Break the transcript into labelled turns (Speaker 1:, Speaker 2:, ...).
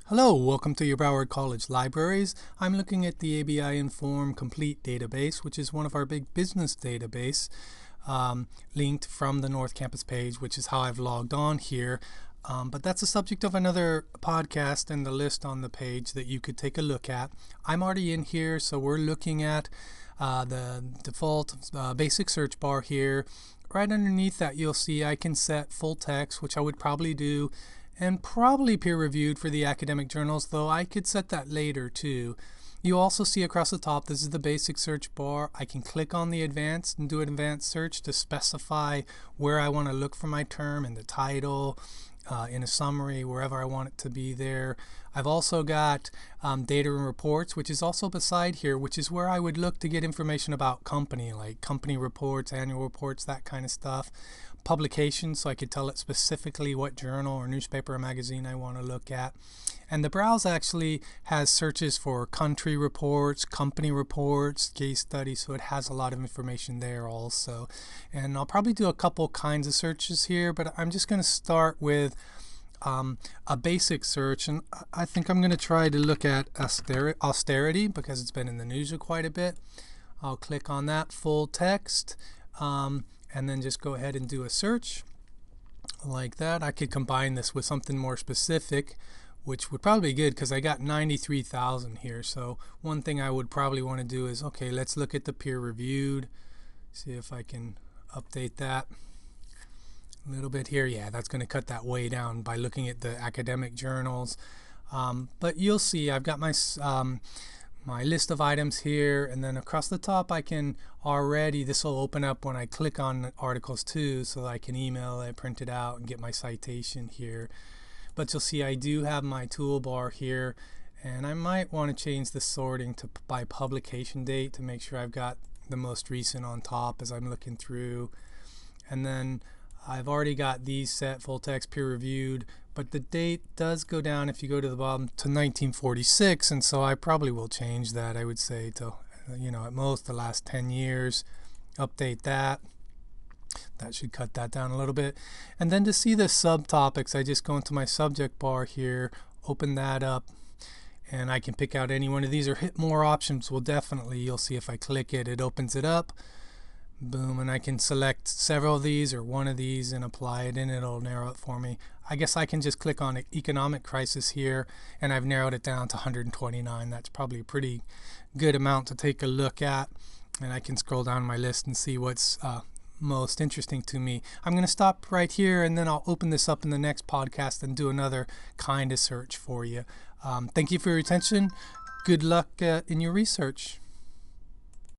Speaker 1: Hello, welcome to your Broward College Libraries. I'm looking at the ABI Inform Complete database, which is one of our big business database linked from the North Campus page, which is how I've logged on here. But that's the subject of another podcast and the list on the page that you could take a look at. I'm already in here, so we're looking at the default basic search bar here. Right underneath that, you'll see I can set full text, which I would probably do, and probably peer-reviewed for the academic journals, though I could set that later too. You also see across the top, this is the basic search bar. I can click on the advanced and do an advanced search to specify where I want to look for my term in the title, in a summary, wherever I want it to be there. I've also got data and reports, which is also beside here, which is where I would look to get information about company, like company reports, annual reports, that kind of stuff. Publications, so I could tell it specifically what journal or newspaper or magazine I want to look at. And the browse actually has searches for country reports, company reports, case studies, so it has a lot of information there also. And I'll probably do a couple kinds of searches here, but I'm just going to start with a basic search, and I think I'm going to try to look at austerity because it's been in the news quite a bit. I'll click on that full text. And then just go ahead and do a search like that. I could combine this with something more specific, which would probably be good because I got 93,000 here. So one thing I would probably want to do is, okay, let's look at the peer-reviewed. See if I can update that a little bit here. Yeah, that's going to cut that way down by looking at the academic journals. But you'll see I've got my list of items here, and then across the top I can already, this will open up when I click on articles too, so that I can email it, print it out, and get my citation here. But you'll see I do have my toolbar here, and I might want to change the sorting to by publication date to make sure I've got the most recent on top as I'm looking through. And then I've already got these set, full text, peer reviewed, but the date does go down if you go to the bottom to 1946, and so I probably will change that, I would say, to, at most the last 10 years. Update that. That should cut that down a little bit. And then to see the subtopics, I just go into my subject bar here, open that up, and I can pick out any one of these or hit more options. Well, definitely, you'll see if I click it, it opens it up. Boom, and I can select several of these or one of these and apply it, and it'll narrow it for me. I guess I can just click on economic crisis here, and I've narrowed it down to 129. That's probably a pretty good amount to take a look at, and I can scroll down my list and see what's most interesting to me. I'm going to stop right here, and then I'll open this up in the next podcast and do another kind of search for you. Thank you for your attention. Good luck in your research.